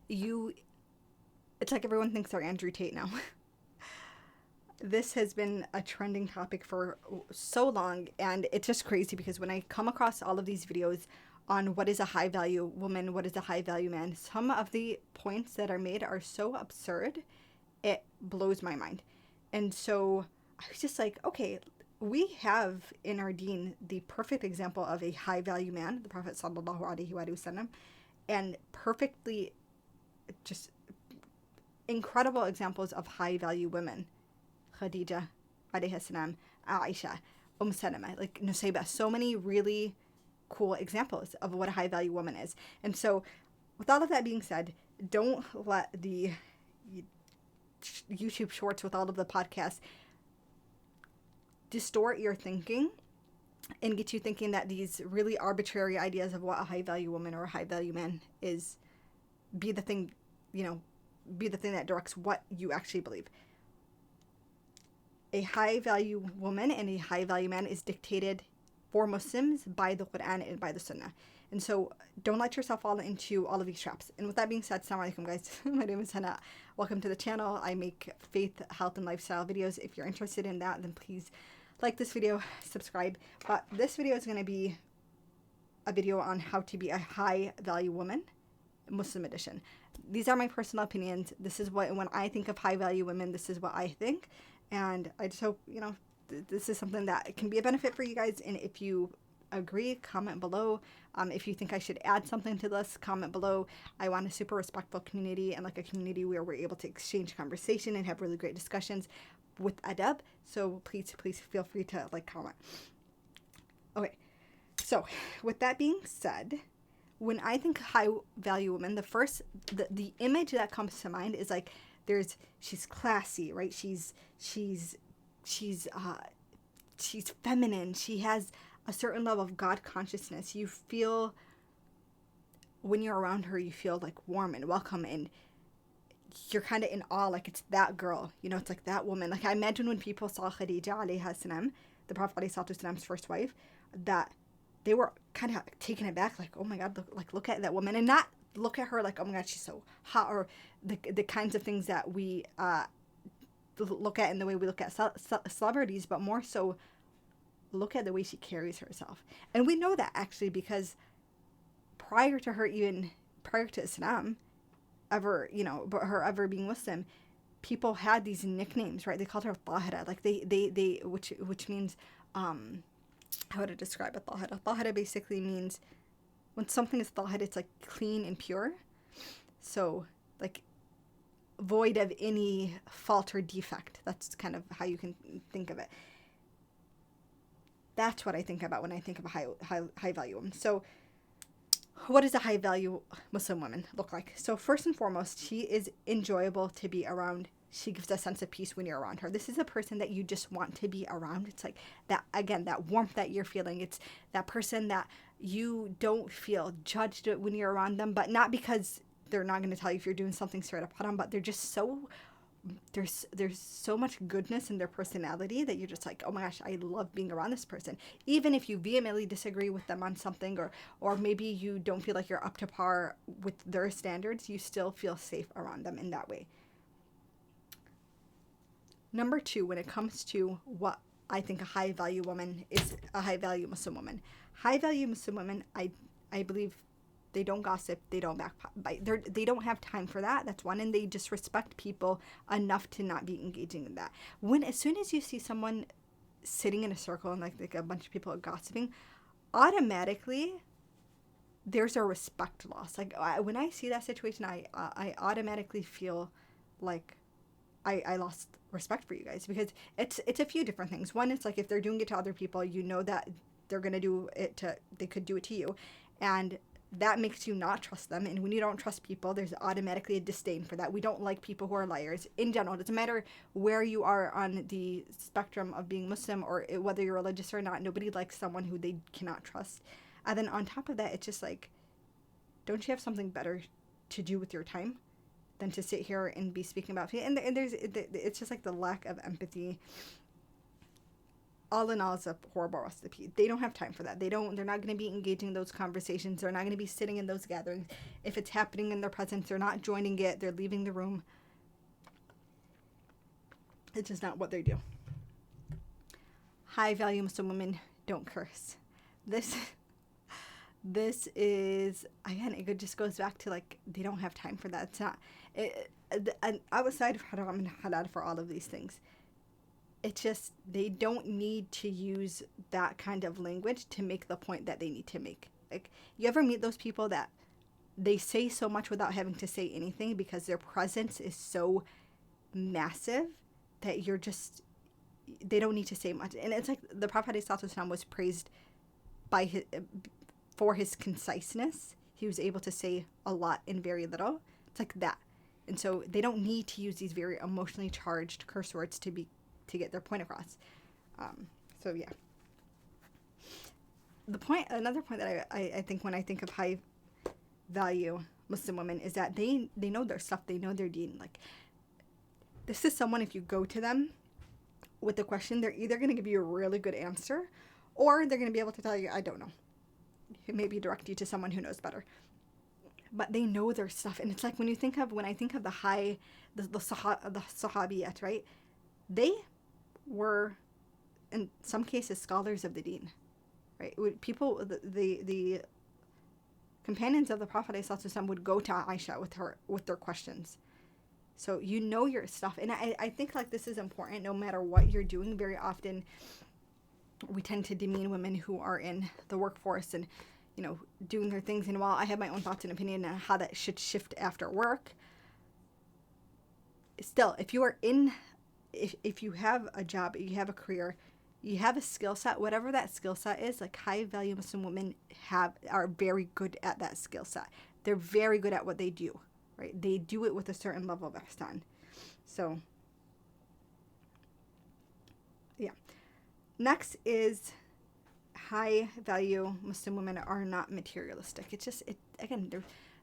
it's like everyone thinks they're Andrew Tate now. This has been a trending topic for so long, and it's just crazy because when I come across all of these videos on what is a high value woman, what is a high value man, some of the points that are made are so absurd, it blows my mind. And so I was just like, okay, we have in our deen the perfect example of a high value man, the Prophet sallallahu alaihi wasallam, and perfectly just incredible examples of high value women. Khadija, alayhi salam, Aisha, Salama, like Nusayba. So many really cool examples of what a high value woman is. And so, with all of that being said, don't let the YouTube shorts with all of the podcasts distort your thinking and get you thinking that these really arbitrary ideas of what a high value woman or a high value man is be the thing, be the thing that directs what you actually believe. A high value woman and a high value man is dictated for Muslims by the Quran and by the Sunnah. And so don't let yourself fall into all of these traps. And with that being said, assalamu alaikum guys. My name is Hannah. Welcome to the channel. I make faith, health, and lifestyle videos. If you're interested in that, then please like this video, subscribe. But this video is going to be a video on how to be a high value woman, Muslim edition. These are my personal opinions. This is what, when I think of high value women, this is what I think. And I just hope, this is something that can be a benefit for you guys. And if you agree, comment below. If you think I should add something to this, comment below. I want a super respectful community and like a community where we're able to exchange conversation and have really great discussions with adab. So please feel free to comment. Okay. So with that being said, when I think high value women, the image that comes to mind is like, she's classy, right? She's feminine. She has a certain level of God consciousness. You feel, when you're around her, you feel like warm and welcome, and you're kind of in awe, like it's that girl, it's like that woman. Like I imagine when people saw Khadija alayha salam, the Prophet alayhi salam's first wife, that they were kind of taken aback, like, oh my God, look at that woman, and not look at her like, oh my God, she's so hot, or the kinds of things that we look at in the way we look at celebrities, but more so look at the way she carries herself. And we know that actually because prior to Islam her ever being Muslim, people had these nicknames, right? They called her Tahira, like they which means how to describe a Tahira. Tahira basically means when something is tahir, it's like clean and pure. So like void of any fault or defect. That's kind of how you can think of it. That's what I think about when I think of a high value woman. So what does a high value Muslim woman look like? So first and foremost, she is enjoyable to be around. She gives a sense of peace when you're around her. This is a person that you just want to be around. It's like that, again, that warmth that you're feeling. It's that person that you don't feel judged when you're around them, but not because they're not going to tell you if you're doing something straight up haram, but they're just so, there's so much goodness in their personality that you're just like, oh my gosh, I love being around this person. Even if you vehemently disagree with them on something, or maybe you don't feel like you're up to par with their standards, you still feel safe around them in that way. Number two, when it comes to what I think a high value woman is, a high value Muslim woman. High value Muslim women, I believe they don't gossip, they don't backbite, they don't have time for that. That's one, and they just respect people enough to not be engaging in that. As soon as you see someone sitting in a circle and like a bunch of people are gossiping, automatically there's a respect loss. Like when I see that situation, I automatically feel like I lost respect for you guys, because it's a few different things. One, it's like if they're doing it to other people, that they're gonna do it they could do it to you, and that makes you not trust them. And when you don't trust people, there's automatically a disdain for that. We don't like people who are liars in general. It doesn't matter where you are on the spectrum of being Muslim or whether you're religious or not. Nobody likes someone who they cannot trust. And then on top of that, it's just like, don't you have something better to do with your time than to sit here and be speaking about it? And it's just like the lack of empathy all in all, it's a horrible recipe. They don't have time for that. They're not going to be engaging in those conversations. They're not going to be sitting in those gatherings. If it's happening in their presence, they're not joining it. They're leaving the room. It's just not what they do. High value Muslim women don't curse. This is, again, it just goes back to like, they don't have time for that. It's not, and outside of haram and halal for all of these things, it's just, they don't need to use that kind of language to make the point that they need to make. Like, you ever meet those people that they say so much without having to say anything because their presence is so massive that you're just, they don't need to say much. And it's like the Prophet ﷺ was praised by for his conciseness. He was able to say a lot in very little. It's like that. And so they don't need to use these very emotionally charged curse words to get their point across. So yeah. Another point that I think when I think of high value Muslim women is that they know their stuff. They know their deen. Like, this is someone, if you go to them with the question, they're either going to give you a really good answer, or they're going to be able to tell you, I don't know. Maybe direct you to someone who knows better. But they know their stuff. And it's like when I think of the Sahabiyat, right? They were, in some cases, scholars of the deen, right? People, the companions of the Prophet ﷺ would go to Aisha with their questions. So you know your stuff. And I think like this is important no matter what you're doing. Very often we tend to demean women who are in the workforce and, you know, doing their things. And while I have my own thoughts and opinion on how that should shift after work, still, if you are in, if you have a job, you have a career, you have a skill set, whatever that skill set is, like high value Muslim women are very good at that skill set. They're very good at what they do, right? They do it with a certain level of ihsan. So, yeah. Next is high value Muslim women are not materialistic. It's just, again,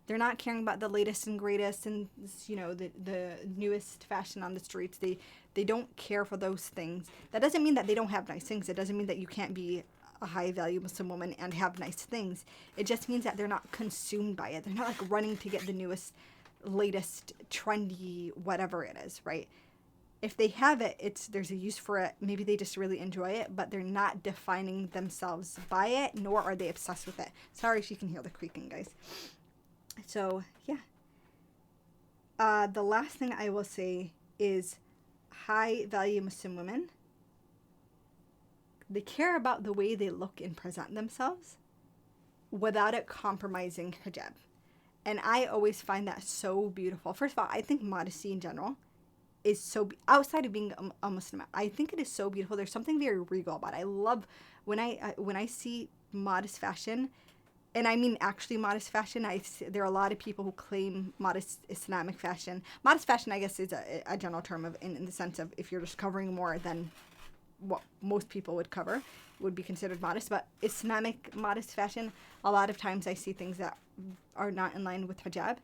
they're not caring about the latest and greatest and, you know, the newest fashion on the streets. They don't care for those things. That doesn't mean that they don't have nice things. It doesn't mean that you can't be a high value Muslim woman and have nice things. It just means that they're not consumed by it. They're not like running to get the newest, latest, trendy, whatever it is, right? If they have it, there's a use for it. Maybe they just really enjoy it, but they're not defining themselves by it, nor are they obsessed with it. Sorry if you can hear the creaking, guys. So, yeah. The last thing I will say is high value Muslim women, they care about the way they look and present themselves without it compromising hijab. And I always find that so beautiful. First of all, I think modesty in general is so, outside of being a Muslim, I think it is so beautiful. There's something very regal about it. I love when I see modest fashion, and I mean actually modest fashion. There are a lot of people who claim modest Islamic fashion. Modest fashion, I guess, is a general term of in the sense of if you're just covering more than what most people would cover, would be considered modest. But Islamic modest fashion, a lot of times I see things that are not in line with hijab.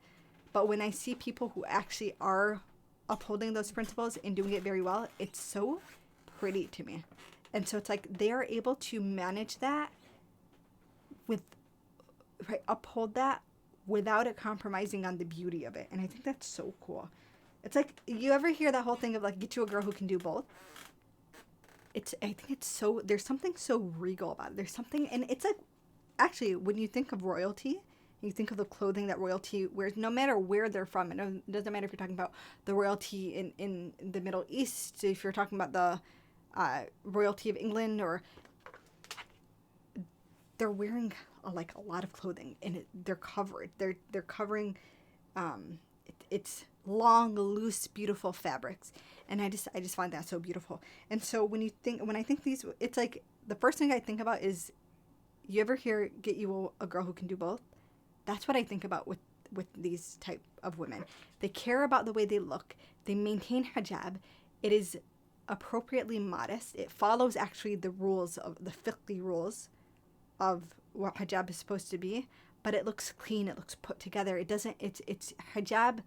But when I see people who actually are upholding those principles and doing it very well, it's so pretty to me. And so it's like they are able to manage that uphold that without it compromising on the beauty of it. And I think that's so cool. It's like, you ever hear that whole thing of like, get you a girl who can do both? I think it's so, there's something so regal about it. There's something, and it's like, actually, when you think of royalty, you think of the clothing that royalty wears, no matter where they're from. It doesn't matter if you're talking about the royalty in the Middle East, if you're talking about the royalty of England, or they're wearing like a lot of clothing, and they're covered. They're covering. It's long, loose, beautiful fabrics, and I just find that so beautiful. And so when I think these, it's like the first thing I think about is, you ever hear get you a girl who can do both? That's what I think about with these type of women. They care about the way they look. They maintain hijab. It is appropriately modest. It follows actually the rules of the fiqh rules of what hijab is supposed to be, but it looks clean. It looks put together. It doesn't. It's hijab,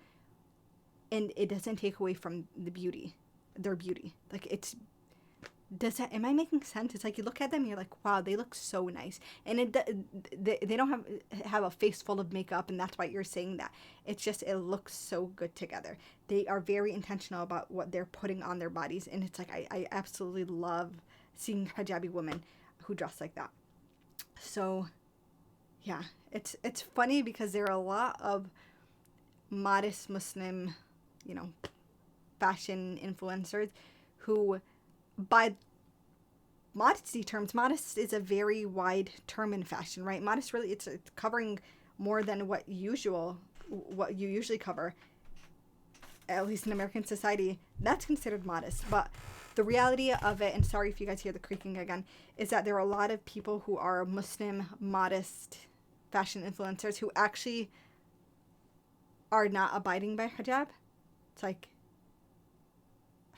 and it doesn't take away from the beauty, their beauty. Like, it's am I making sense? It's like you look at them and you're like, wow, they look so nice. And they don't have a face full of makeup, and that's why you're saying that. It's just, it looks so good together. They are very intentional about what they're putting on their bodies, and it's like I absolutely love seeing hijabi women who dress like that. So yeah, it's funny because there are a lot of modest Muslim, you know, fashion influencers who, by modesty terms, modest is a very wide term in fashion, right? Modest really, it's covering more than what you usually cover, at least in American society. That's considered modest. But the reality of it, and sorry if you guys hear the creaking again, is that there are a lot of people who are Muslim modest fashion influencers who actually are not abiding by hijab. It's like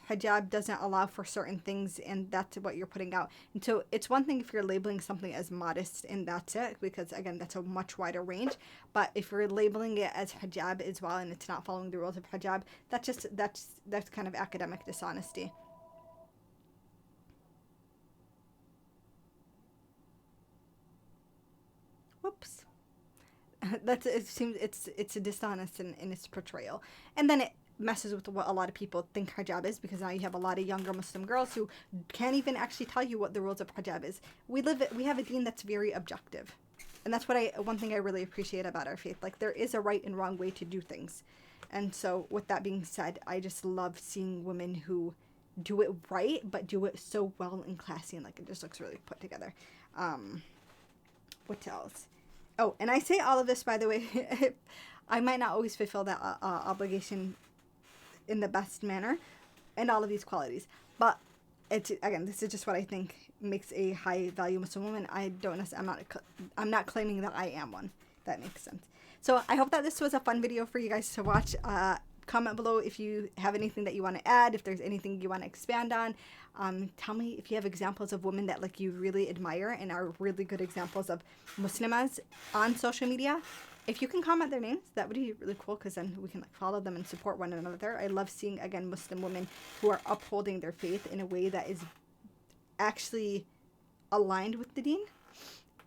hijab doesn't allow for certain things, and that's what you're putting out. And so it's one thing if you're labeling something as modest and that's it, because again, that's a much wider range. But if you're labeling it as hijab as well and it's not following the rules of hijab, that's kind of academic dishonesty. Whoops. It seems it's a dishonest in its portrayal, and then it messes with what a lot of people think hijab is, because now you have a lot of younger Muslim girls who can't even actually tell you what the rules of hijab is. We have a deen that's very objective, and that's one thing I really appreciate about our faith. Like, there is a right and wrong way to do things, and so with that being said, I just love seeing women who do it right, but do it so well and classy, and like it just looks really put together. What else? Oh, and I say all of this, by the way. I might not always fulfill that obligation in the best manner, and all of these qualities. But it's, again, this is just what I think makes a high value Muslim woman. I'm not claiming that I am one. That makes sense. So I hope that this was a fun video for you guys to watch. Comment below if you have anything that you want to add, if there's anything you want to expand on. Tell me if you have examples of women that like you really admire and are really good examples of Muslimas on social media. If you can comment their names, that would be really cool, because then we can like follow them and support one another. I love seeing, again, Muslim women who are upholding their faith in a way that is actually aligned with the deen.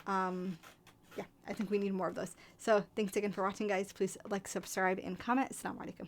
Yeah, I think we need more of those. So thanks again for watching, guys. Please like, subscribe, and comment. Assalamu alaikum.